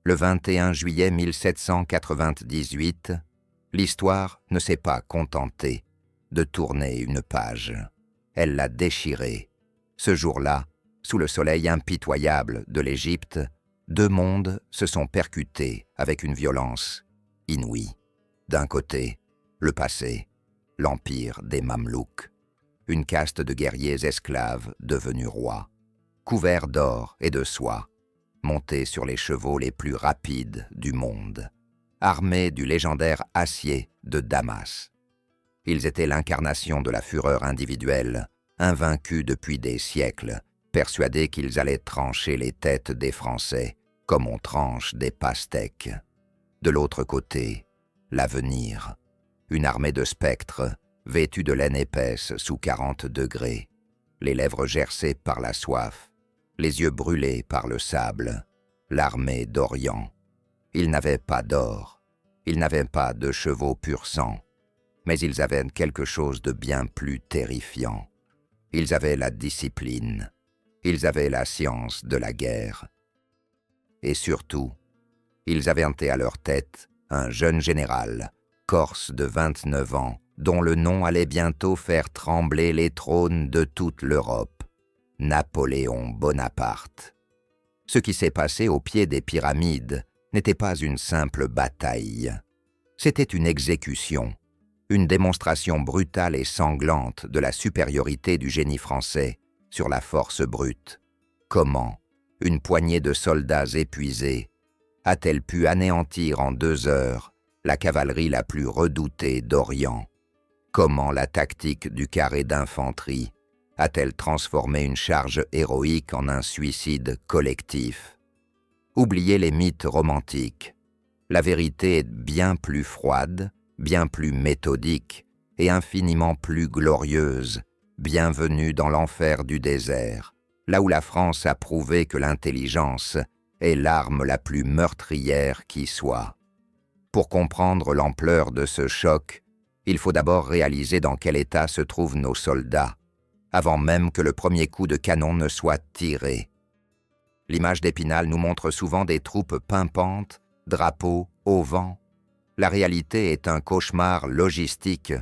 Le 21 juillet 1798, l'histoire ne s'est pas contentée de tourner une page. Elle l'a déchirée. Ce jour-là, sous le soleil impitoyable de l'Égypte, deux mondes se sont percutés avec une violence inouïe. D'un côté, le passé, l'empire des Mamelouks, une caste de guerriers esclaves devenus rois, couverts d'or et de soie, montés sur les chevaux les plus rapides du monde, armés du légendaire acier de Damas. Ils étaient l'incarnation de la fureur individuelle, invaincus depuis des siècles, persuadés qu'ils allaient trancher les têtes des Français comme on tranche des pastèques. De l'autre côté, l'avenir, une armée de spectres vêtus de laine épaisse sous 40 degrés, les lèvres gercées par la soif, les yeux brûlés par le sable, l'armée d'Orient. Ils n'avaient pas d'or, ils n'avaient pas de chevaux pur sang, mais ils avaient quelque chose de bien plus terrifiant. Ils avaient la discipline, ils avaient la science de la guerre. Et surtout, ils avaient à leur tête un jeune général, corse de 29 ans, dont le nom allait bientôt faire trembler les trônes de toute l'Europe. Napoléon Bonaparte. Ce qui s'est passé au pied des pyramides n'était pas une simple bataille. C'était une exécution, une démonstration brutale et sanglante de la supériorité du génie français sur la force brute. Comment une poignée de soldats épuisés a-t-elle pu anéantir en 2 heures la cavalerie la plus redoutée d'Orient? Comment la tactique du carré d'infanterie a-t-elle transformé une charge héroïque en un suicide collectif? Oubliez les mythes romantiques. La vérité est bien plus froide, bien plus méthodique et infiniment plus glorieuse. Bienvenue dans l'enfer du désert, là où la France a prouvé que l'intelligence est l'arme la plus meurtrière qui soit. Pour comprendre l'ampleur de ce choc, il faut d'abord réaliser dans quel état se trouvent nos soldats, avant même que le premier coup de canon ne soit tiré. L'image d'Épinal nous montre souvent des troupes pimpantes, drapeaux au vent. La réalité est un cauchemar logistique.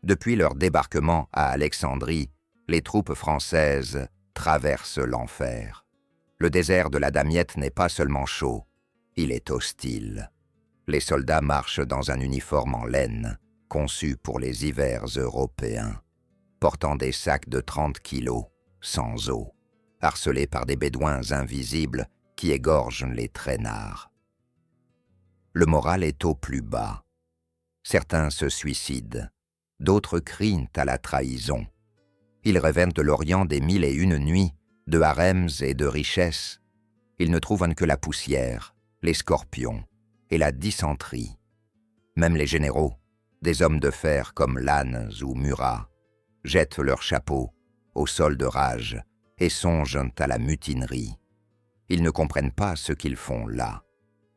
Depuis leur débarquement à Alexandrie, les troupes françaises traversent l'enfer. Le désert de la Damiette n'est pas seulement chaud, il est hostile. Les soldats marchent dans un uniforme en laine, conçu pour les hivers européens, portant des sacs de 30 kilos, sans eau, harcelés par des bédouins invisibles qui égorgent les traînards. Le moral est au plus bas. Certains se suicident, d'autres crient à la trahison. Ils rêvent de l'Orient des 1001 nuits, de harems et de richesses. Ils ne trouvent que la poussière, les scorpions et la dysenterie. Même les généraux, des hommes de fer comme Lannes ou Murat, jettent leurs chapeaux au sol de rage et songent à la mutinerie. Ils ne comprennent pas ce qu'ils font là.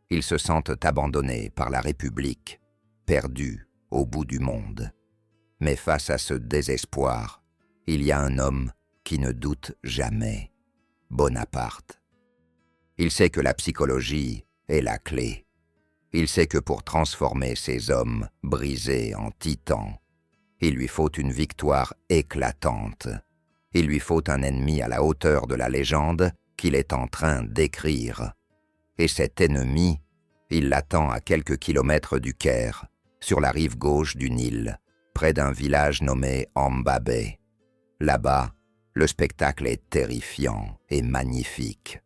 Ils se sentent abandonnés par la République, perdus au bout du monde. Mais face à ce désespoir, il y a un homme qui ne doute jamais, Bonaparte. Il sait que la psychologie est la clé. Il sait que pour transformer ces hommes brisés en titans, il lui faut une victoire éclatante. Il lui faut un ennemi à la hauteur de la légende qu'il est en train d'écrire. Et cet ennemi, il l'attend à quelques kilomètres du Caire, sur la rive gauche du Nil, près d'un village nommé Ambabé. Là-bas, le spectacle est terrifiant et magnifique.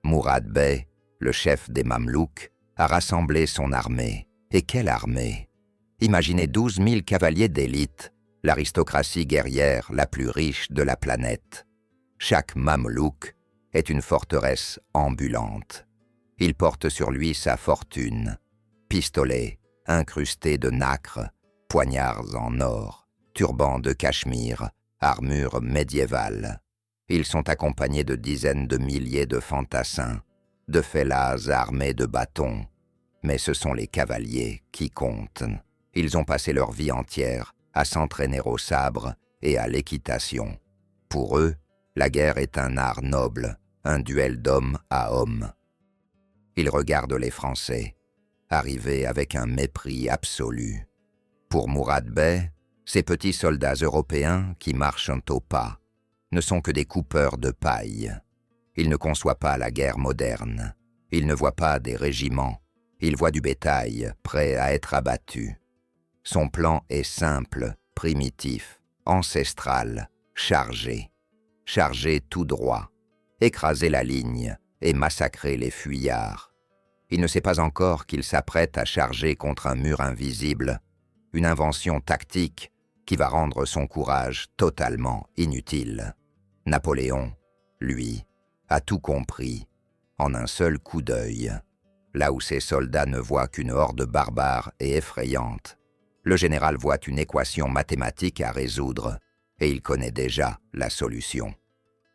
Mourad Bey, le chef des Mamelouks, a rassemblé son armée. Et quelle armée! Imaginez 12 000 cavaliers d'élite, l'aristocratie guerrière la plus riche de la planète. Chaque Mamelouk est une forteresse ambulante. Il porte sur lui sa fortune. Pistolets incrustés de nacre, poignards en or, turbans de cachemire, armure médiévale. Ils sont accompagnés de dizaines de milliers de fantassins, de fellahs armés de bâtons. Mais ce sont les cavaliers qui comptent. Ils ont passé leur vie entière à s'entraîner au sabre et à l'équitation. Pour eux, la guerre est un art noble, un duel d'homme à homme. Il regarde les Français, arrivés avec un mépris absolu. Pour Mourad Bey, ces petits soldats européens qui marchent au pas ne sont que des coupeurs de paille. Ils ne conçoivent pas la guerre moderne. Ils ne voient pas des régiments. Ils voient du bétail prêt à être abattu. Son plan est simple, primitif, ancestral, chargé. Charger tout droit, écraser la ligne et massacrer les fuyards. Il ne sait pas encore qu'il s'apprête à charger contre un mur invisible, une invention tactique qui va rendre son courage totalement inutile. Napoléon, lui, a tout compris, en un seul coup d'œil. Là où ses soldats ne voient qu'une horde barbare et effrayante, le général voit une équation mathématique à résoudre, et il connaît déjà la solution.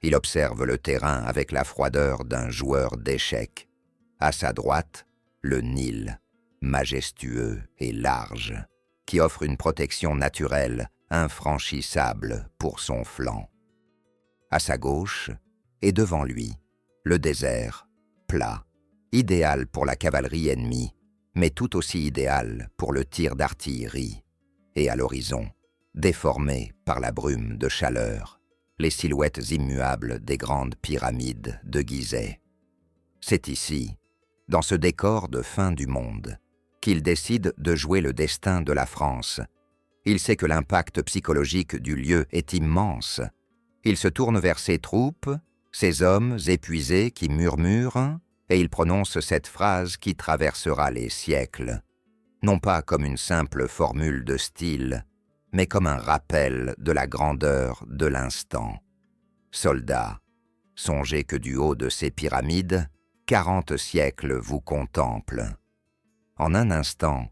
Il observe le terrain avec la froideur d'un joueur d'échecs. À sa droite, le Nil, majestueux et large, qui offre une protection naturelle infranchissable pour son flanc. À sa gauche, et devant lui, le désert, plat, idéal pour la cavalerie ennemie, mais tout aussi idéal pour le tir d'artillerie. Et à l'horizon, déformé par la brume de chaleur, les silhouettes immuables des grandes pyramides de Gizeh. C'est ici, dans ce décor de fin du monde, qu'il décide de jouer le destin de la France. Il sait que l'impact psychologique du lieu est immense. Il se tourne vers ses troupes, ces hommes épuisés qui murmurent, et il prononce cette phrase qui traversera les siècles, non pas comme une simple formule de style, mais comme un rappel de la grandeur de l'instant. Soldats, songez que du haut de ces pyramides, 40 siècles vous contemplent. En un instant,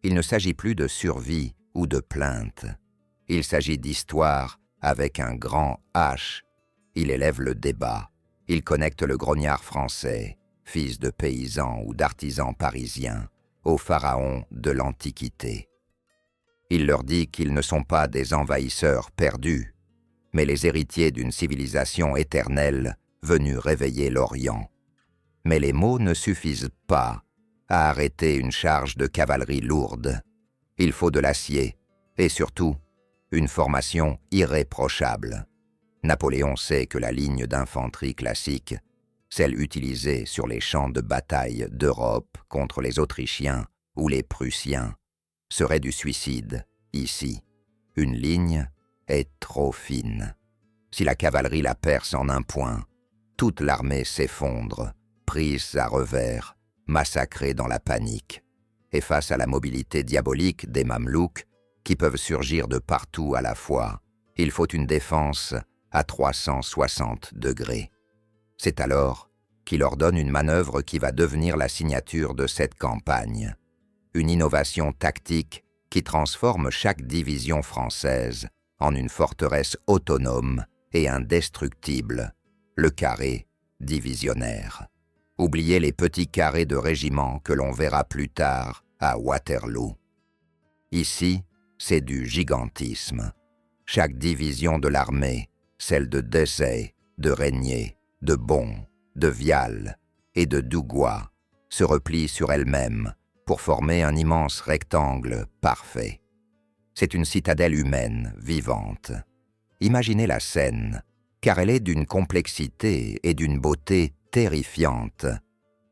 il ne s'agit plus de survie ou de plainte. Il s'agit d'histoire avec un grand H. Il élève le débat. Il connecte le grognard français, fils de paysans ou d'artisans parisiens, aux pharaons de l'Antiquité. Il leur dit qu'ils ne sont pas des envahisseurs perdus, mais les héritiers d'une civilisation éternelle venue réveiller l'Orient. Mais les mots ne suffisent pas à arrêter une charge de cavalerie lourde. Il faut de l'acier et surtout une formation irréprochable. Napoléon sait que la ligne d'infanterie classique, celle utilisée sur les champs de bataille d'Europe contre les Autrichiens ou les Prussiens, serait du suicide ici. Une ligne est trop fine. Si la cavalerie la perce en un point, toute l'armée s'effondre, prise à revers, massacrée dans la panique. Et face à la mobilité diabolique des Mamelouks, qui peuvent surgir de partout à la fois, il faut une défense à 360 degrés. C'est alors qu'il ordonne une manœuvre qui va devenir la signature de cette campagne. Une innovation tactique qui transforme chaque division française en une forteresse autonome et indestructible, le carré divisionnaire. Oubliez les petits carrés de régiments que l'on verra plus tard à Waterloo. Ici, c'est du gigantisme. Chaque division de l'armée, celle de Desaix, de Régnier, de Bon, de Vial et de Dougois, se replie sur elle-même pour former un immense rectangle parfait. C'est une citadelle humaine, vivante. Imaginez la scène, car elle est d'une complexité et d'une beauté terrifiante.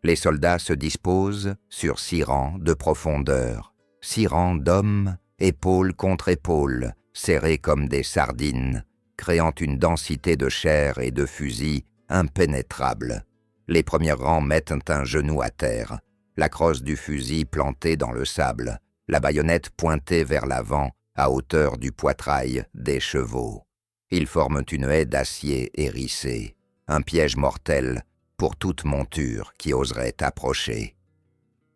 Les soldats se disposent sur 6 rangs de profondeur, 6 rangs d'hommes, épaule contre épaule, serrés comme des sardines, créant une densité de chair et de fusils impénétrable. Les premiers rangs mettent un genou à terre, la crosse du fusil plantée dans le sable, la baïonnette pointée vers l'avant à hauteur du poitrail des chevaux. Ils forment une haie d'acier hérissée, un piège mortel pour toute monture qui oserait approcher.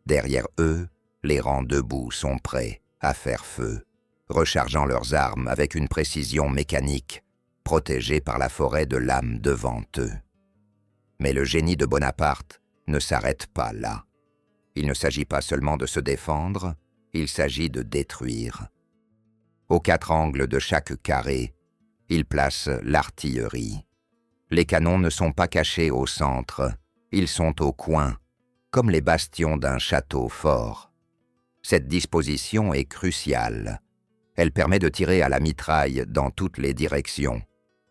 Derrière eux, les rangs debout sont prêts à faire feu, rechargeant leurs armes avec une précision mécanique, protégés par la forêt de lames devant eux. Mais le génie de Bonaparte ne s'arrête pas là. Il ne s'agit pas seulement de se défendre, il s'agit de détruire. Aux 4 angles de chaque carré, il place l'artillerie. Les canons ne sont pas cachés au centre, ils sont au coin, comme les bastions d'un château fort. Cette disposition est cruciale. Elle permet de tirer à la mitraille dans toutes les directions,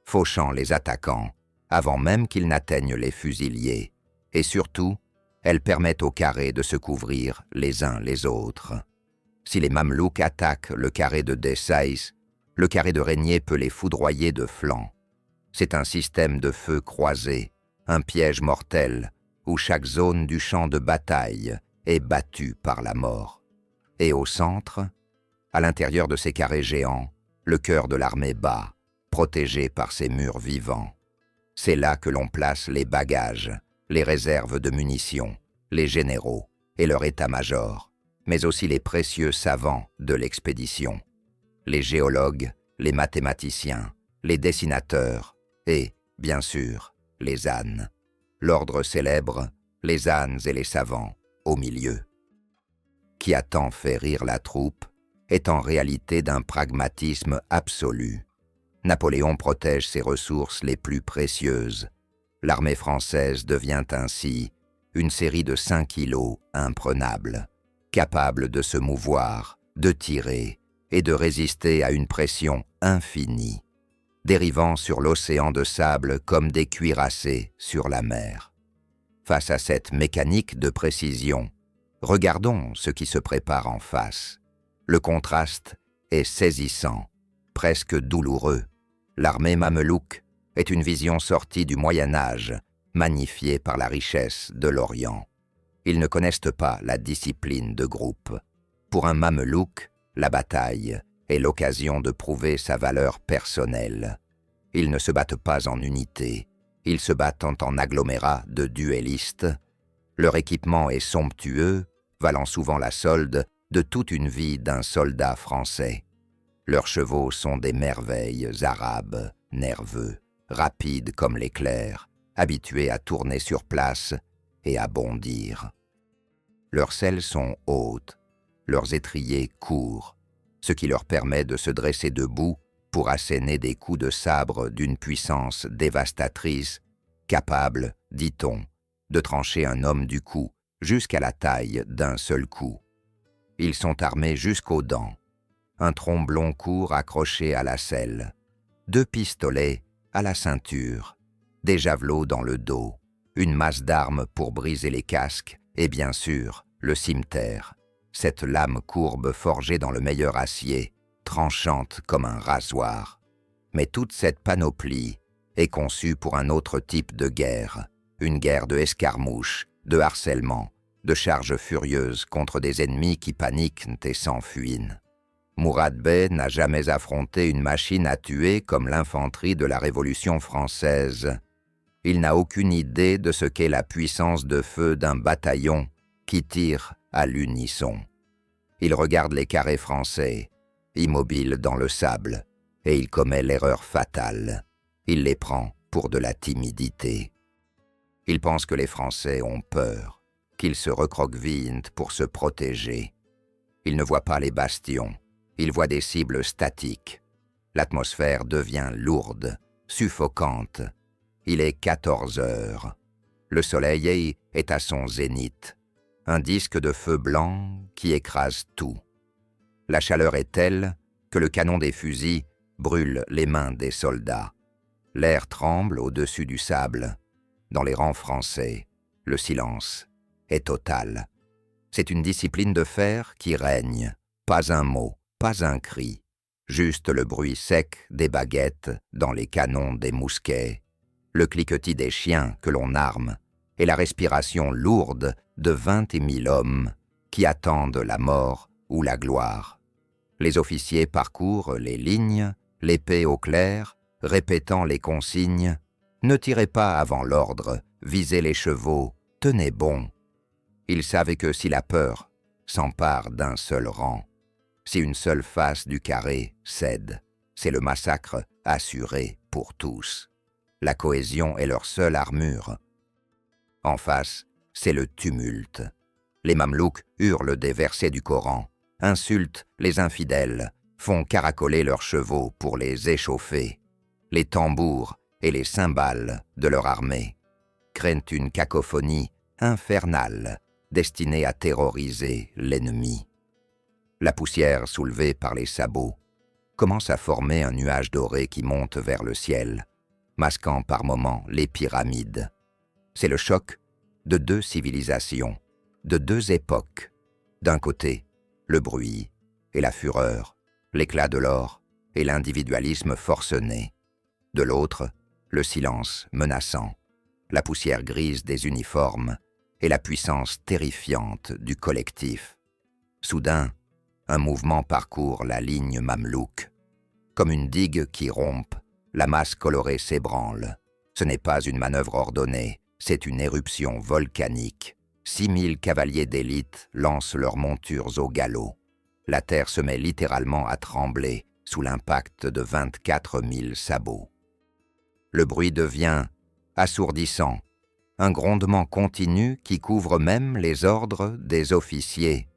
fauchant les attaquants avant même qu'ils n'atteignent les fusiliers. Et surtout, elle permet aux carrés de se couvrir les uns les autres. Si les Mamelouks attaquent le carré de Dessaïs, le carré de Régnier peut les foudroyer de flanc. C'est un système de feu croisé, un piège mortel, où chaque zone du champ de bataille est battue par la mort. Et au centre, à l'intérieur de ces carrés géants, le cœur de l'armée bat, protégé par ces murs vivants. C'est là que l'on place les bagages, les réserves de munitions, les généraux et leur état-major, mais aussi les précieux savants de l'expédition, les géologues, les mathématiciens, les dessinateurs et, bien sûr, les ânes. L'ordre célèbre, les ânes et les savants, au milieu. Qui a tant fait rire la troupe est en réalité d'un pragmatisme absolu. Napoléon protège ses ressources les plus précieuses. L'armée française devient ainsi une série de 5 îlots imprenables, capables de se mouvoir, de tirer et de résister à une pression infinie, dérivant sur l'océan de sable comme des cuirassés sur la mer. Face à cette mécanique de précision, regardons ce qui se prépare en face. Le contraste est saisissant, presque douloureux. L'armée mamelouk est une vision sortie du Moyen-Âge, magnifiée par la richesse de l'Orient. Ils ne connaissent pas la discipline de groupe. Pour un mamelouk, la bataille est l'occasion de prouver sa valeur personnelle. Ils ne se battent pas en unité, ils se battent en agglomérat de duellistes. Leur équipement est somptueux, valant souvent la solde de toute une vie d'un soldat français. Leurs chevaux sont des merveilles arabes, nerveux, rapides comme l'éclair, habitués à tourner sur place et à bondir. Leurs selles sont hautes, leurs étriers courts, ce qui leur permet de se dresser debout pour asséner des coups de sabre d'une puissance dévastatrice, capable, dit-on, de trancher un homme du cou jusqu'à la taille d'un seul coup. Ils sont armés jusqu'aux dents, un tromblon court accroché à la selle, 2 pistolets à la ceinture, des javelots dans le dos, une masse d'armes pour briser les casques et bien sûr le cimeterre, cette lame courbe forgée dans le meilleur acier, tranchante comme un rasoir. Mais toute cette panoplie est conçue pour un autre type de guerre, une guerre de escarmouches, de harcèlement, de charges furieuses contre des ennemis qui paniquent et s'enfuient. Mourad Bey n'a jamais affronté une machine à tuer comme l'infanterie de la Révolution française. Il n'a aucune idée de ce qu'est la puissance de feu d'un bataillon qui tire à l'unisson. Il regarde les carrés français, immobiles dans le sable, et il commet l'erreur fatale. Il les prend pour de la timidité. Il pense que les Français ont peur, qu'ils se recroquevillent pour se protéger. Il ne voit pas les bastions, il voit des cibles statiques. L'atmosphère devient lourde, suffocante. Il est 14 heures. Le soleil est à son zénith, un disque de feu blanc qui écrase tout. La chaleur est telle que le canon des fusils brûle les mains des soldats. L'air tremble au-dessus du sable. Dans les rangs français, le silence est total. C'est une discipline de fer qui règne. Pas un mot, pas un cri. Juste le bruit sec des baguettes dans les canons des mousquets, le cliquetis des chiens que l'on arme et la respiration lourde de 20 000 hommes qui attendent la mort ou la gloire. Les officiers parcourent les lignes, l'épée au clair, répétant les consignes. Ne tirez pas avant l'ordre, visez les chevaux, tenez bon. Ils savent que si la peur s'empare d'un seul rang, si une seule face du carré cède, c'est le massacre assuré pour tous. La cohésion est leur seule armure. En face, c'est le tumulte. Les Mamelouks hurlent des versets du Coran, insultent les infidèles, font caracoler leurs chevaux pour les échauffer. Les tambours et les cymbales de leur armée créent une cacophonie infernale destiné à terroriser l'ennemi. La poussière soulevée par les sabots commence à former un nuage doré qui monte vers le ciel, masquant par moments les pyramides. C'est le choc de deux civilisations, de deux époques. D'un côté, le bruit et la fureur, l'éclat de l'or et l'individualisme forcené. De l'autre, le silence menaçant, la poussière grise des uniformes et la puissance terrifiante du collectif. Soudain, un mouvement parcourt la ligne mamelouk. Comme une digue qui rompt, la masse colorée s'ébranle. Ce n'est pas une manœuvre ordonnée, c'est une éruption volcanique. 6000 cavaliers d'élite lancent leurs montures au galop. La terre se met littéralement à trembler sous l'impact de 24 000 sabots. Le bruit devient assourdissant, un grondement continu qui couvre même les ordres des officiers.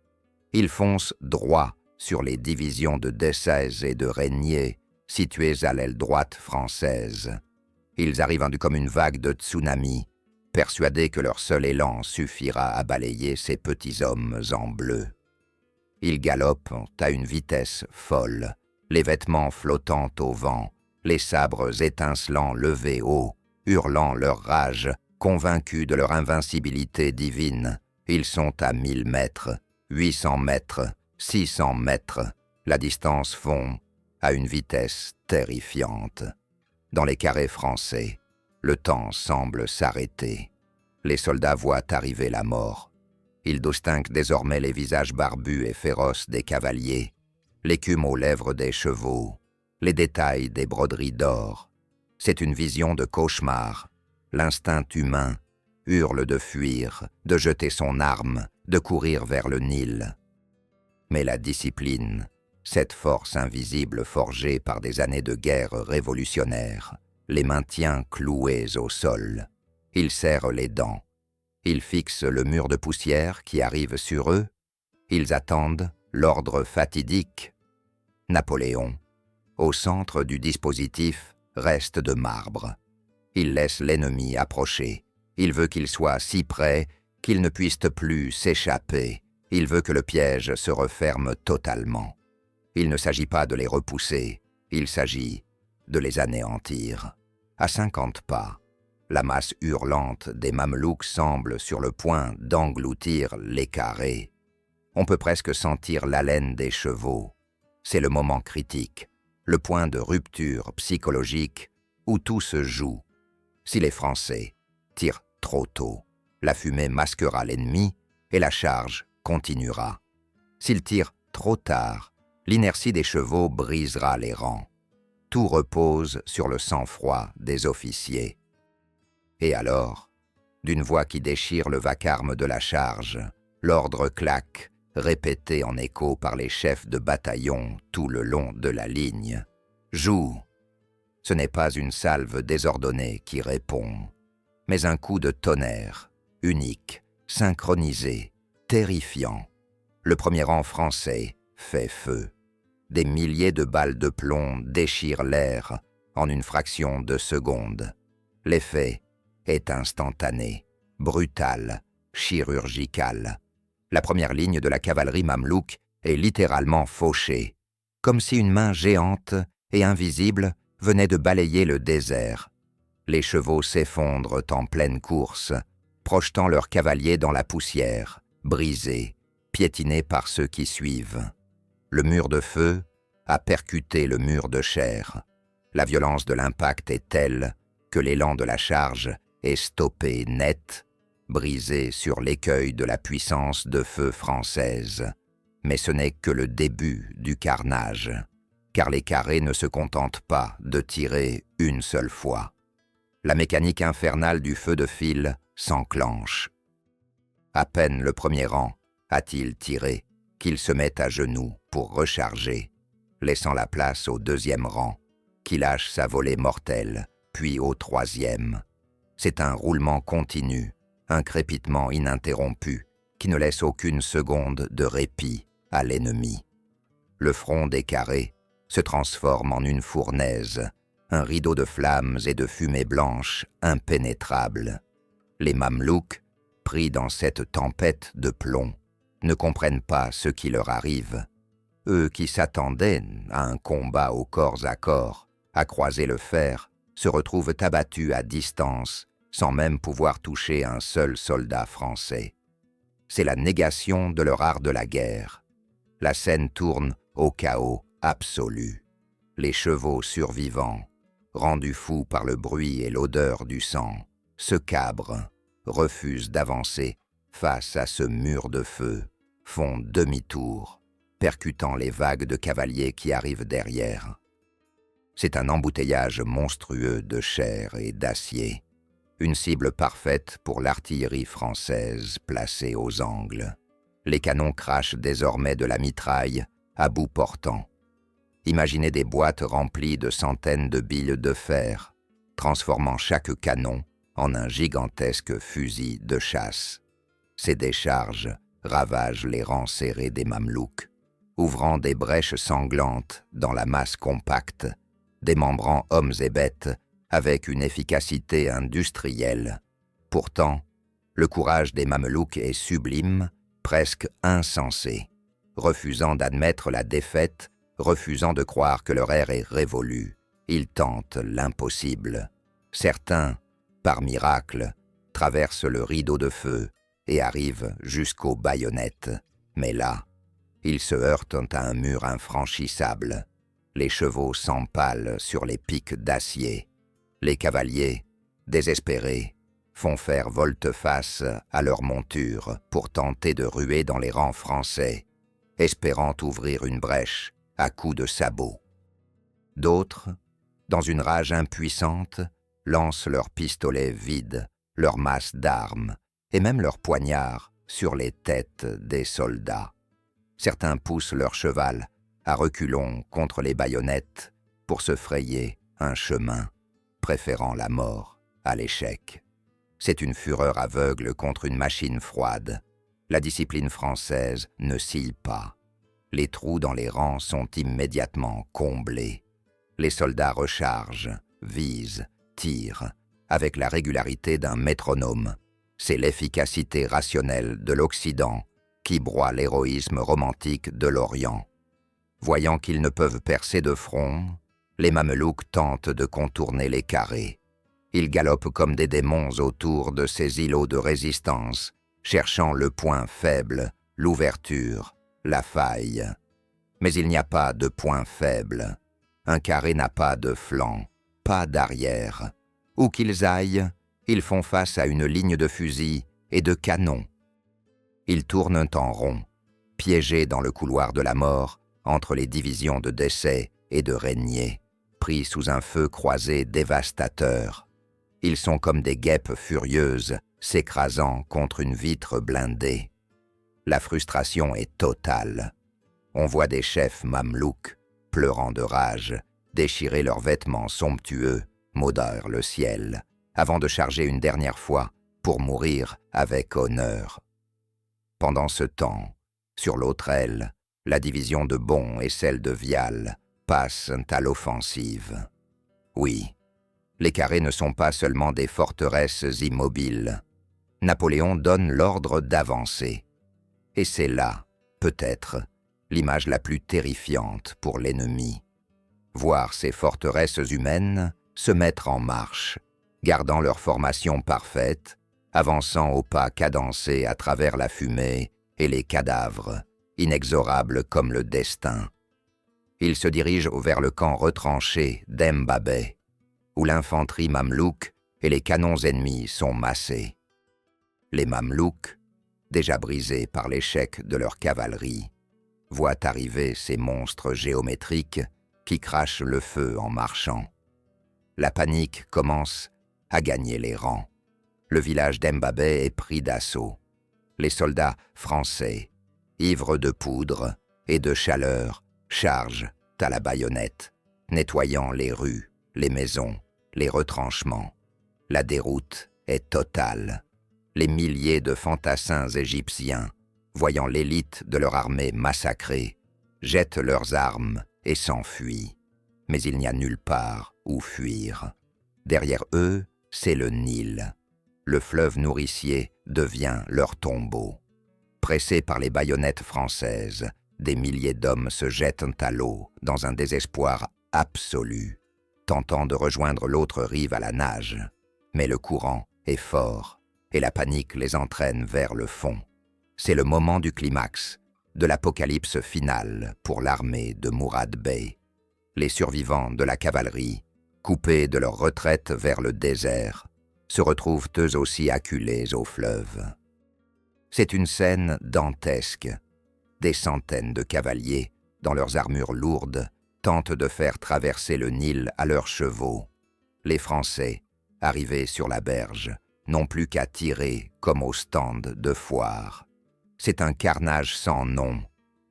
Ils foncent droit sur les divisions de Dessaise et de Régnier, situées à l'aile droite française. Ils arrivent comme une vague de tsunami, persuadés que leur seul élan suffira à balayer ces petits hommes en bleu. Ils galopent à une vitesse folle, les vêtements flottant au vent, les sabres étincelants levés haut, hurlant leur rage, convaincus de leur invincibilité divine. Ils sont à 1000 mètres, 800 mètres, 600 mètres. La distance fond à une vitesse terrifiante. Dans les carrés français, le temps semble s'arrêter. Les soldats voient arriver la mort. Ils distinguent désormais les visages barbus et féroces des cavaliers, l'écume aux lèvres des chevaux, les détails des broderies d'or. C'est une vision de cauchemar. L'instinct humain hurle de fuir, de jeter son arme, de courir vers le Nil. Mais la discipline, cette force invisible forgée par des années de guerre révolutionnaire, les maintient cloués au sol. Ils serrent les dents. Ils fixent le mur de poussière qui arrive sur eux. Ils attendent l'ordre fatidique. Napoléon, au centre du dispositif, reste de marbre. Il laisse l'ennemi approcher. Il veut qu'il soit si près qu'il ne puisse plus s'échapper. Il veut que le piège se referme totalement. Il ne s'agit pas de les repousser, il s'agit de les anéantir. À 50 pas, la masse hurlante des Mamelouks semble sur le point d'engloutir les carrés. On peut presque sentir l'haleine des chevaux. C'est le moment critique, le point de rupture psychologique où tout se joue. Si les Français tirent trop tôt, la fumée masquera l'ennemi et la charge continuera. S'ils tirent trop tard, l'inertie des chevaux brisera les rangs. Tout repose sur le sang-froid des officiers. Et alors, d'une voix qui déchire le vacarme de la charge, l'ordre claque, répété en écho par les chefs de bataillon tout le long de la ligne. Joue. Ce n'est pas une salve désordonnée qui répond, mais un coup de tonnerre, unique, synchronisé, terrifiant. Le premier rang français fait feu. Des milliers de balles de plomb déchirent l'air en une fraction de seconde. L'effet est instantané, brutal, chirurgical. La première ligne de la cavalerie mamelouk est littéralement fauchée, comme si une main géante et invisible venait de balayer le désert. Les chevaux s'effondrent en pleine course, projetant leurs cavaliers dans la poussière, brisés, piétinés par ceux qui suivent. Le mur de feu a percuté le mur de chair. La violence de l'impact est telle que l'élan de la charge est stoppé net, brisé sur l'écueil de la puissance de feu française. Mais ce n'est que le début du carnage, car les carrés ne se contentent pas de tirer une seule fois. La mécanique infernale du feu de file s'enclenche. À peine le premier rang a-t-il tiré qu'il se met à genoux pour recharger, laissant la place au deuxième rang, qui lâche sa volée mortelle, puis au troisième. C'est un roulement continu, un crépitement ininterrompu, qui ne laisse aucune seconde de répit à l'ennemi. Le front des carrés se transforme en une fournaise, un rideau de flammes et de fumée blanche impénétrable. Les Mamelouks, pris dans cette tempête de plomb, ne comprennent pas ce qui leur arrive. Eux qui s'attendaient à un combat au corps à corps, à croiser le fer, se retrouvent abattus à distance, sans même pouvoir toucher un seul soldat français. C'est la négation de leur art de la guerre. La scène tourne au chaos absolu. Les chevaux survivants, rendus fous par le bruit et l'odeur du sang, se cabrent, refusent d'avancer face à ce mur de feu, font demi-tour, percutant les vagues de cavaliers qui arrivent derrière. C'est un embouteillage monstrueux de chair et d'acier, une cible parfaite pour l'artillerie française placée aux angles. Les canons crachent désormais de la mitraille à bout portant. Imaginez des boîtes remplies de centaines de billes de fer, transformant chaque canon en un gigantesque fusil de chasse. Ces décharges ravagent les rangs serrés des Mamelouks, ouvrant des brèches sanglantes dans la masse compacte, démembrant hommes et bêtes avec une efficacité industrielle. Pourtant, le courage des Mamelouks est sublime, presque insensé, refusant d'admettre la défaite, refusant de croire que leur ère est révolue. Ils tentent l'impossible. Certains, par miracle, traversent le rideau de feu et arrivent jusqu'aux baïonnettes. Mais là, ils se heurtent à un mur infranchissable. Les chevaux s'empalent sur les pics d'acier. Les cavaliers, désespérés, font faire volte-face à leur monture pour tenter de ruer dans les rangs français, espérant ouvrir une brèche à coups de sabot. D'autres, dans une rage impuissante, lancent leurs pistolets vides, leurs masses d'armes et même leurs poignards sur les têtes des soldats. Certains poussent leur cheval à reculons contre les baïonnettes pour se frayer un chemin, préférant la mort à l'échec. C'est une fureur aveugle contre une machine froide. La discipline française ne scille pas. Les trous dans les rangs sont immédiatement comblés. Les soldats rechargent, visent, tirent, avec la régularité d'un métronome. C'est l'efficacité rationnelle de l'Occident qui broie l'héroïsme romantique de l'Orient. Voyant qu'ils ne peuvent percer de front, les Mamelouks tentent de contourner les carrés. Ils galopent comme des démons autour de ces îlots de résistance, cherchant le point faible, l'ouverture, la faille. Mais il n'y a pas de point faible. Un carré n'a pas de flanc, pas d'arrière. Où qu'ils aillent, ils font face à une ligne de fusils et de canons. Ils tournent en rond, piégés dans le couloir de la mort, entre les divisions de décès et de régniers, pris sous un feu croisé dévastateur. Ils sont comme des guêpes furieuses s'écrasant contre une vitre blindée. La frustration est totale. On voit des chefs mamelouks, pleurant de rage, déchirer leurs vêtements somptueux, maudire le ciel, avant de charger une dernière fois pour mourir avec honneur. Pendant ce temps, sur l'autre aile, la division de Bon et celle de Vial passent à l'offensive. Oui, les carrés ne sont pas seulement des forteresses immobiles. Napoléon donne l'ordre d'avancer. Et c'est là, peut-être, l'image la plus terrifiante pour l'ennemi. Voir ces forteresses humaines se mettre en marche, gardant leur formation parfaite, avançant au pas cadencé à travers la fumée et les cadavres, inexorables comme le destin. Ils se dirigent vers le camp retranché d'Embabeh, où l'infanterie mamelouk et les canons ennemis sont massés. Les Mamelouks, déjà brisés par l'échec de leur cavalerie, voient arriver ces monstres géométriques qui crachent le feu en marchant. La panique commence à gagner les rangs. Le village d'Embabeh est pris d'assaut. Les soldats français, ivres de poudre et de chaleur, chargent à la baïonnette, nettoyant les rues, les maisons, les retranchements. La déroute est totale. Les milliers de fantassins égyptiens, voyant l'élite de leur armée massacrée, jettent leurs armes et s'enfuient. Mais il n'y a nulle part où fuir. Derrière eux, c'est le Nil. le fleuve nourricier devient leur tombeau. Pressés par les baïonnettes françaises, des milliers d'hommes se jettent à l'eau dans un désespoir absolu, tentant de rejoindre l'autre rive à la nage. Mais le courant est fort et la panique les entraîne vers le fond. C'est le moment du climax, de l'apocalypse finale pour l'armée de Mourad Bey. Les survivants de la cavalerie, coupés de leur retraite vers le désert, se retrouvent eux aussi acculés au fleuve. C'est une scène dantesque. Des centaines de cavaliers, dans leurs armures lourdes, tentent de faire traverser le Nil à leurs chevaux. Les Français, arrivés sur la berge, n'ont plus qu'à tirer comme au stand de foire. C'est un carnage sans nom.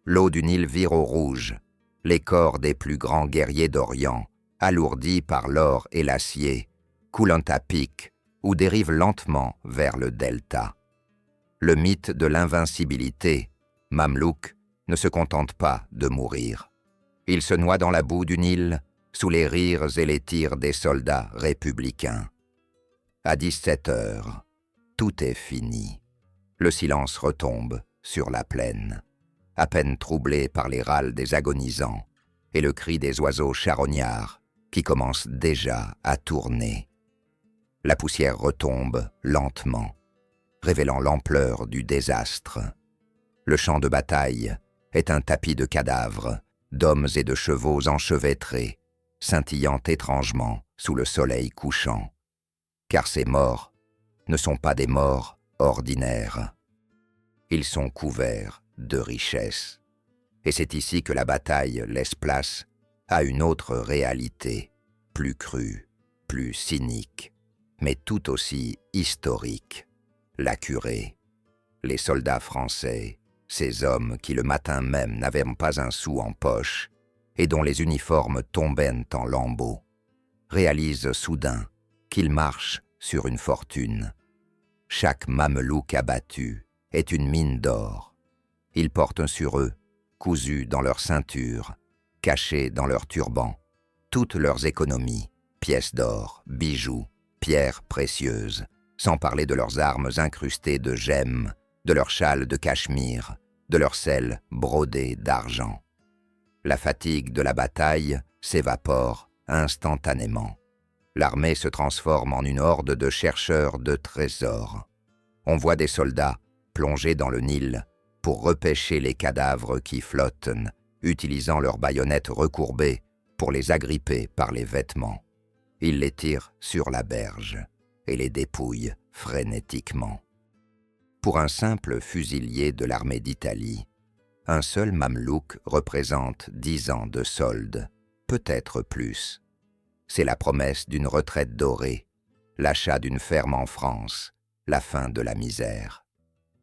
L'eau du Nil vire au rouge. Les corps des plus grands guerriers d'Orient, alourdis par l'or et l'acier, coulent à pic ou dérivent lentement vers le delta. Le mythe de l'invincibilité, Mamelouk, ne se contente pas de mourir. Il se noie dans la boue du Nil, sous les rires et les tirs des soldats républicains. À 17 heures, tout est fini. Le silence retombe sur la plaine, à peine troublé par les râles des agonisants et le cri des oiseaux charognards qui commencent déjà à tourner. La poussière retombe lentement, révélant l'ampleur du désastre. Le champ de bataille est un tapis de cadavres, d'hommes et de chevaux enchevêtrés, scintillant étrangement sous le soleil couchant. Car ces morts ne sont pas des morts ordinaires. Ils sont couverts de richesses. Et c'est ici que la bataille laisse place à une autre réalité, plus crue, plus cynique, mais tout aussi historique. La curée, les soldats français, ces hommes qui le matin même n'avaient pas un sou en poche et dont les uniformes tombaient en lambeaux, réalisent soudain qu'ils marchent sur une fortune. Chaque mamelouk abattu est une mine d'or. Ils portent sur eux, cousus dans leur ceinture, cachés dans leurs turbans, toutes leurs économies, pièces d'or, bijoux, pierres précieuses, sans parler de leurs armes incrustées de gemmes, de leurs châles de cachemire, de leurs selles brodées d'argent. La fatigue de la bataille s'évapore instantanément. L'armée se transforme en une horde de chercheurs de trésors. On voit des soldats plongés dans le Nil pour repêcher les cadavres qui flottent, utilisant leurs baïonnettes recourbées pour les agripper par les vêtements. Ils les tirent sur la berge et les dépouillent frénétiquement. Pour un simple fusilier de l'armée d'Italie, un seul mamelouk représente 10 ans de solde, peut-être plus. C'est la promesse d'une retraite dorée, l'achat d'une ferme en France, la fin de la misère.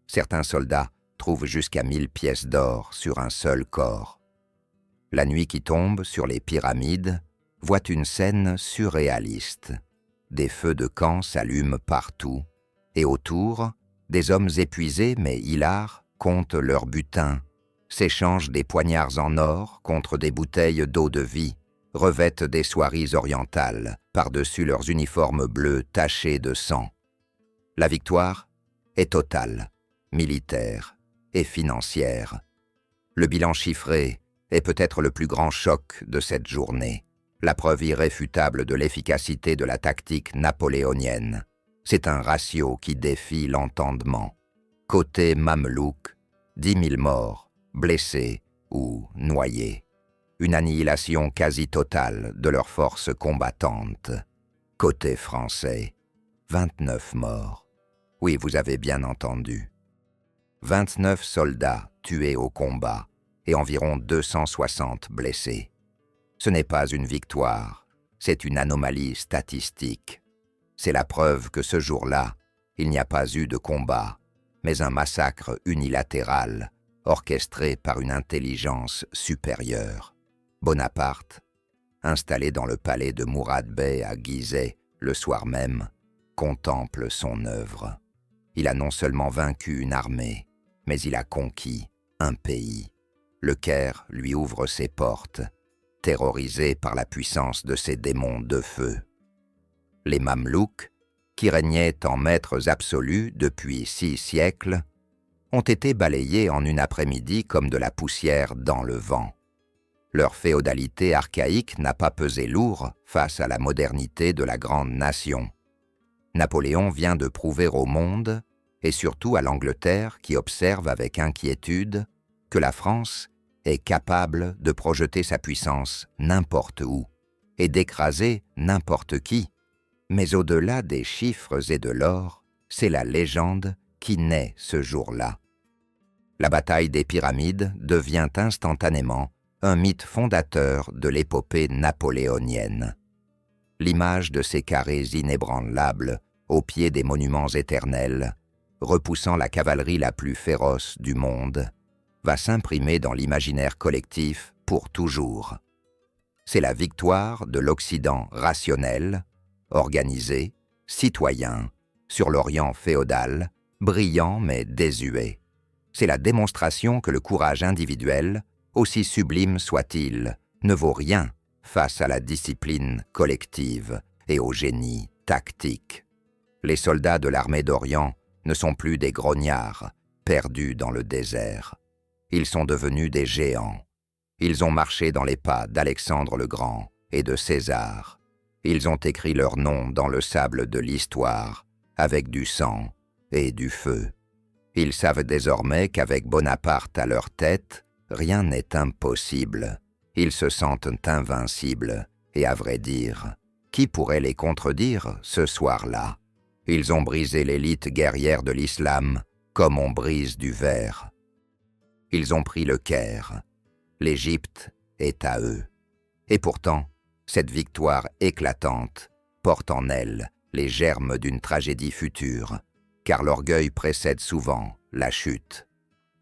Certains soldats trouvent jusqu'à 1000 pièces d'or sur un seul corps. La nuit qui tombe sur les pyramides voit une scène surréaliste. Des feux de camp s'allument partout, et autour, des hommes épuisés mais hilars comptent leur butin, s'échangent des poignards en or contre des bouteilles d'eau de vie, revêtent des soieries orientales par-dessus leurs uniformes bleus tachés de sang. La victoire est totale, militaire et financière. Le bilan chiffré est peut-être le plus grand choc de cette journée, la preuve irréfutable de l'efficacité de la tactique napoléonienne. C'est un ratio qui défie l'entendement. Côté mamelouk, 10 000 morts, blessés ou noyés. Une annihilation quasi totale de leurs forces combattantes. Côté français, 29 morts. Oui, vous avez bien entendu. 29 soldats tués au combat et environ 260 blessés. Ce n'est pas une victoire, c'est une anomalie statistique. C'est la preuve que ce jour-là, il n'y a pas eu de combat, mais un massacre unilatéral, orchestré par une intelligence supérieure. Bonaparte, installé dans le palais de Mourad Bey à Gizeh le soir même, contemple son œuvre. Il a non seulement vaincu une armée, mais il a conquis un pays. Le Caire lui ouvre ses portes, terrorisé par la puissance de ses démons de feu. Les Mamelouks, qui régnaient en maîtres absolus depuis 6 siècles, ont été balayés en une après-midi comme de la poussière dans le vent. Leur féodalité archaïque n'a pas pesé lourd face à la modernité de la grande nation. Napoléon vient de prouver au monde, et surtout à l'Angleterre qui observe avec inquiétude, que la France est capable de projeter sa puissance n'importe où et d'écraser n'importe qui. Mais au-delà des chiffres et de l'or, c'est la légende qui naît ce jour-là. La bataille des Pyramides devient instantanément un mythe fondateur de l'épopée napoléonienne. L'image de ces carrés inébranlables au pied des monuments éternels, repoussant la cavalerie la plus féroce du monde, va s'imprimer dans l'imaginaire collectif pour toujours. C'est la victoire de l'Occident rationnel, organisé, citoyen, sur l'Orient féodal, brillant mais désuet. C'est la démonstration que le courage individuel, aussi sublime soit-il, ne vaut rien face à la discipline collective et au génie tactique. Les soldats de l'armée d'Orient ne sont plus des grognards, perdus dans le désert. Ils sont devenus des géants. Ils ont marché dans les pas d'Alexandre le Grand et de César. Ils ont écrit leur nom dans le sable de l'histoire, avec du sang et du feu. Ils savent désormais qu'avec Bonaparte à leur tête, rien n'est impossible. Ils se sentent invincibles, et à vrai dire, qui pourrait les contredire ce soir-là? Ils ont brisé l'élite guerrière de l'islam comme on brise du verre. Ils ont pris le Caire. L'Égypte est à eux. Et pourtant, cette victoire éclatante porte en elle les germes d'une tragédie future, car l'orgueil précède souvent la chute.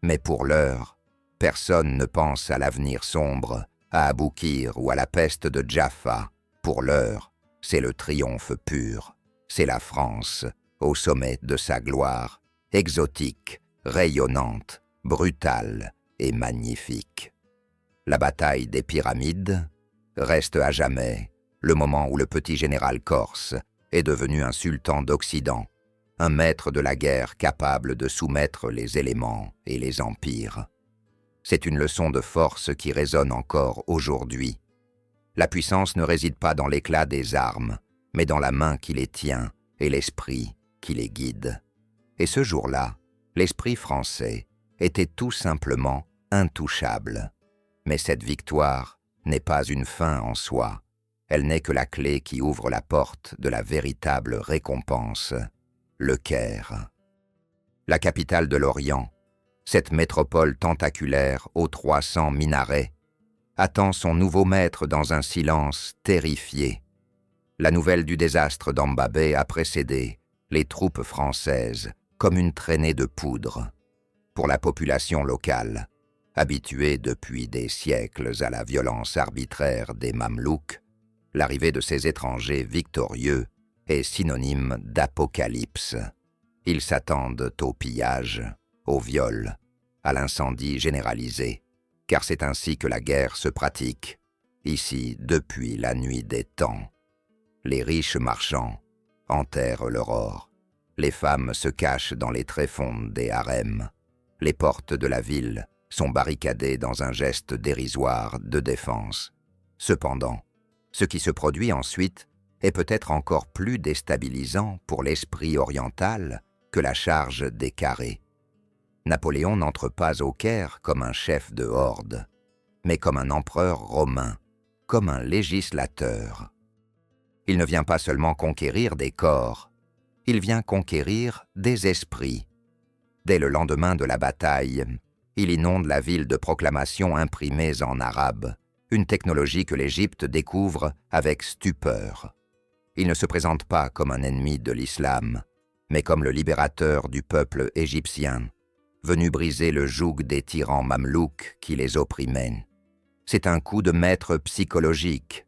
Mais pour l'heure, personne ne pense à l'avenir sombre, à Aboukir ou à la peste de Jaffa. Pour l'heure, c'est le triomphe pur. C'est la France, au sommet de sa gloire, exotique, rayonnante, brutale et magnifique. La bataille des Pyramides reste à jamais le moment où le petit général corse est devenu un sultan d'Occident, un maître de la guerre capable de soumettre les éléments et les empires. C'est une leçon de force qui résonne encore aujourd'hui. La puissance ne réside pas dans l'éclat des armes, mais dans la main qui les tient et l'esprit qui les guide. Et ce jour-là, l'esprit français était tout simplement intouchable. Mais cette victoire n'est pas une fin en soi. Elle n'est que la clé qui ouvre la porte de la véritable récompense, le Caire. La capitale de l'Orient, cette métropole tentaculaire aux 300 minarets, attend son nouveau maître dans un silence terrifié. La nouvelle du désastre d'Ambabé a précédé les troupes françaises comme une traînée de poudre. Pour la population locale, habituée depuis des siècles à la violence arbitraire des Mamelouks, l'arrivée de ces étrangers victorieux est synonyme d'apocalypse. Ils s'attendent au pillage, au viol, à l'incendie généralisé, car c'est ainsi que la guerre se pratique, ici depuis la nuit des temps. Les riches marchands enterrent leur or, les femmes se cachent dans les tréfonds des harems, les portes de la ville sont barricadées dans un geste dérisoire de défense. Cependant, ce qui se produit ensuite est peut-être encore plus déstabilisant pour l'esprit oriental que la charge des carrés. Napoléon n'entre pas au Caire comme un chef de horde, mais comme un empereur romain, comme un législateur. Il ne vient pas seulement conquérir des corps, il vient conquérir des esprits. Dès le lendemain de la bataille, il inonde la ville de proclamations imprimées en arabe, une technologie que l'Égypte découvre avec stupeur. Il ne se présente pas comme un ennemi de l'islam, mais comme le libérateur du peuple égyptien, venu briser le joug des tyrans mamelouks qui les opprimaient. C'est un coup de maître psychologique.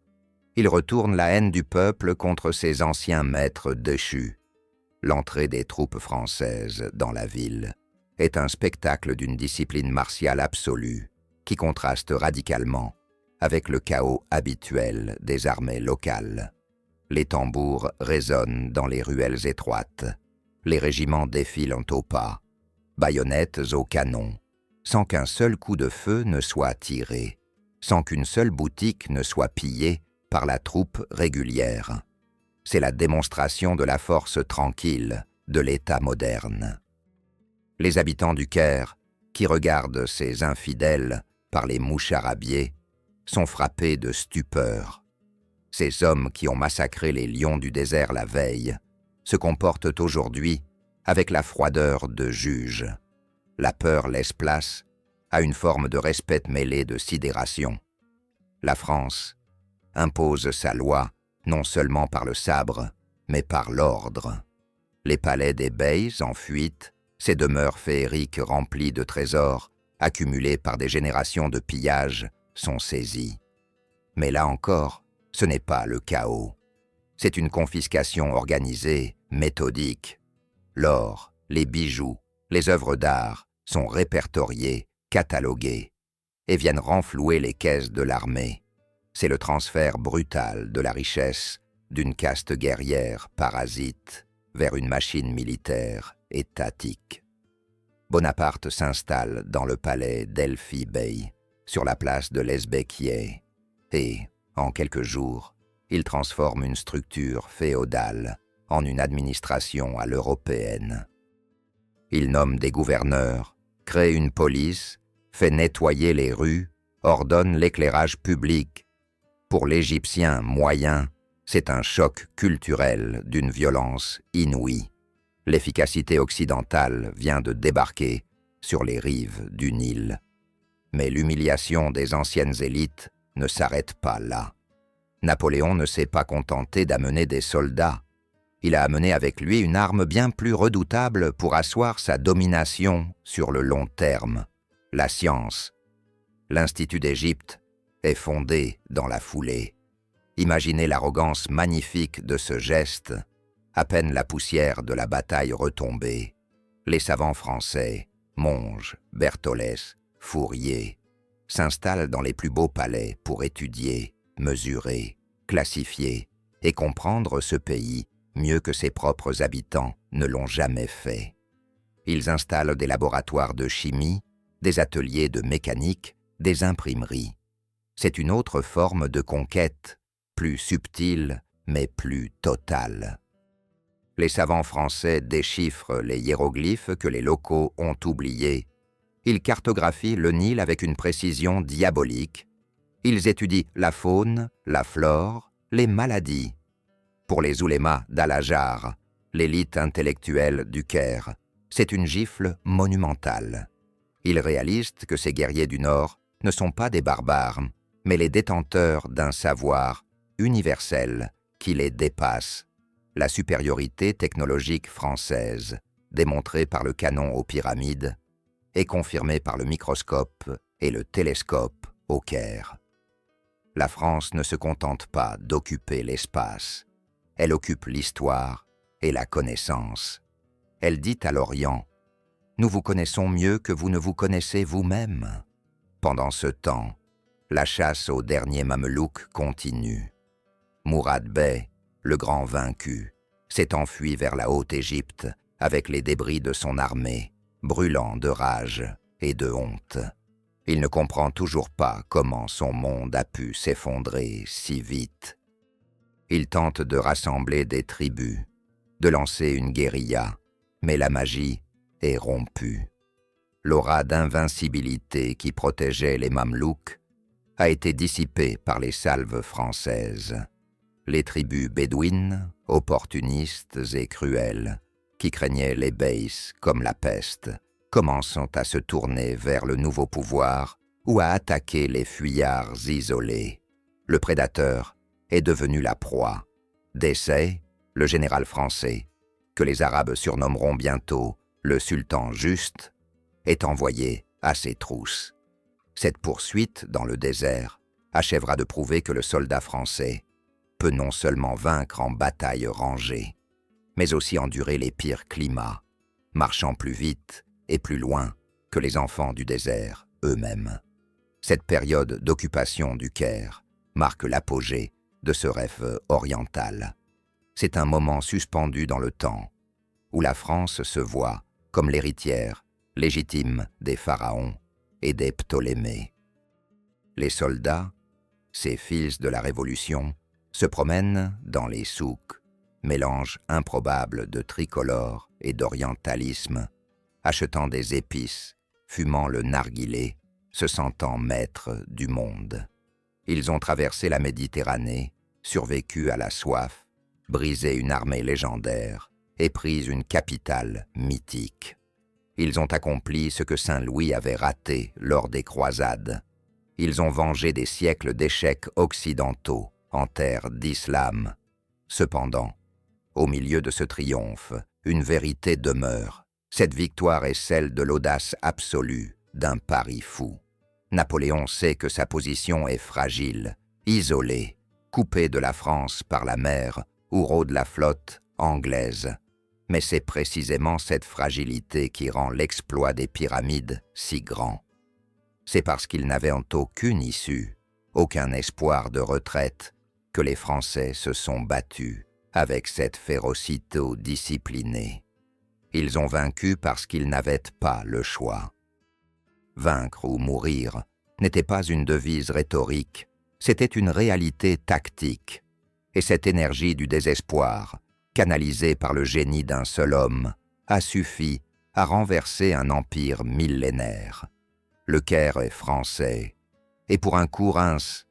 Il retourne la haine du peuple contre ses anciens maîtres déchus. L'entrée des troupes françaises dans la ville est un spectacle d'une discipline martiale absolue qui contraste radicalement avec le chaos habituel des armées locales. Les tambours résonnent dans les ruelles étroites. Les régiments défilent au pas, baïonnettes au canon, sans qu'un seul coup de feu ne soit tiré, sans qu'une seule boutique ne soit pillée par la troupe régulière. C'est la démonstration de la force tranquille de l'État moderne. Les habitants du Caire, qui regardent ces infidèles par les moucharabiés, sont frappés de stupeur. Ces hommes qui ont massacré les lions du désert la veille se comportent aujourd'hui avec la froideur de juges. La peur laisse place à une forme de respect mêlé de sidération. La France impose sa loi non seulement par le sabre, mais par l'ordre. Les palais des beys en fuite, ces demeures féeriques remplies de trésors, accumulés par des générations de pillages, sont saisis. Mais là encore, ce n'est pas le chaos. C'est une confiscation organisée, méthodique. L'or, les bijoux, les œuvres d'art sont répertoriés, catalogués, et viennent renflouer les caisses de l'armée. C'est le transfert brutal de la richesse d'une caste guerrière parasite vers une machine militaire étatique. Bonaparte s'installe dans le palais d'Elfi Bey, sur la place de l'Ezbekieh, et, en quelques jours, il transforme une structure féodale en une administration à l'européenne. Il nomme des gouverneurs, crée une police, fait nettoyer les rues, ordonne l'éclairage public. Pour l'Égyptien moyen, c'est un choc culturel d'une violence inouïe. L'efficacité occidentale vient de débarquer sur les rives du Nil. Mais l'humiliation des anciennes élites ne s'arrête pas là. Napoléon ne s'est pas contenté d'amener des soldats. Il a amené avec lui une arme bien plus redoutable pour asseoir sa domination sur le long terme, la science. L'Institut d'Égypte est fondé dans la foulée. Imaginez l'arrogance magnifique de ce geste, à peine la poussière de la bataille retombée. Les savants français, Monge, Berthollet, Fourier, s'installent dans les plus beaux palais pour étudier, mesurer, classifier et comprendre ce pays mieux que ses propres habitants ne l'ont jamais fait. Ils installent des laboratoires de chimie, des ateliers de mécanique, des imprimeries. C'est une autre forme de conquête, plus subtile mais plus totale. Les savants français déchiffrent les hiéroglyphes que les locaux ont oubliés. Ils cartographient le Nil avec une précision diabolique. Ils étudient la faune, la flore, les maladies. Pour les oulémas d'Al-Hajar, l'élite intellectuelle du Caire, c'est une gifle monumentale. Ils réalisent que ces guerriers du Nord ne sont pas des barbares, mais les détenteurs d'un savoir universel qui les dépasse. La supériorité technologique française, démontrée par le canon aux pyramides, est confirmée par le microscope et le télescope au Caire. La France ne se contente pas d'occuper l'espace. Elle occupe l'histoire et la connaissance. Elle dit à l'Orient « Nous vous connaissons mieux que vous ne vous connaissez vous-même ». Pendant ce temps, la chasse aux derniers Mamelouks continue. Mourad Bey, le grand vaincu, s'est enfui vers la Haute-Égypte avec les débris de son armée, brûlant de rage et de honte. Il ne comprend toujours pas comment son monde a pu s'effondrer si vite. Il tente de rassembler des tribus, de lancer une guérilla, mais la magie est rompue. L'aura d'invincibilité qui protégeait les Mamelouks a été dissipée par les salves françaises. Les tribus bédouines, opportunistes et cruelles, qui craignaient les beys comme la peste, commencent à se tourner vers le nouveau pouvoir ou à attaquer les fuyards isolés. Le prédateur est devenu la proie. Dessay, le général français, que les Arabes surnommeront bientôt le sultan juste, est envoyé à ses trousses. Cette poursuite dans le désert achèvera de prouver que le soldat français peut non seulement vaincre en bataille rangée, mais aussi endurer les pires climats, marchant plus vite et plus loin que les enfants du désert eux-mêmes. Cette période d'occupation du Caire marque l'apogée de ce rêve oriental. c'est un moment suspendu dans le temps, où la France se voit comme l'héritière légitime des pharaons et des Ptolémées. Les soldats, ces fils de la Révolution, se promènent dans les souks, mélange improbable de tricolore et d'orientalisme, achetant des épices, fumant le narguilé, se sentant maîtres du monde. Ils ont traversé la Méditerranée, survécu à la soif, brisé une armée légendaire et pris une capitale mythique. Ils ont accompli ce que Saint Louis avait raté lors des croisades. Ils ont vengé des siècles d'échecs occidentaux en terre d'islam. Cependant, au milieu de ce triomphe, une vérité demeure. Cette victoire est celle de l'audace absolue d'un pari fou. Napoléon sait que sa position est fragile, isolée, coupée de la France par la mer où rôde la flotte anglaise. Mais c'est précisément cette fragilité qui rend l'exploit des pyramides si grand. C'est parce qu'ils n'avaient aucune issue, aucun espoir de retraite, que les Français se sont battus avec cette férocité disciplinée. Ils ont vaincu parce qu'ils n'avaient pas le choix. Vaincre ou mourir n'était pas une devise rhétorique, c'était une réalité tactique. Et cette énergie du désespoir, canalisée par le génie d'un seul homme, a suffi à renverser un empire millénaire. Le Caire est français, et pour un coup, Reims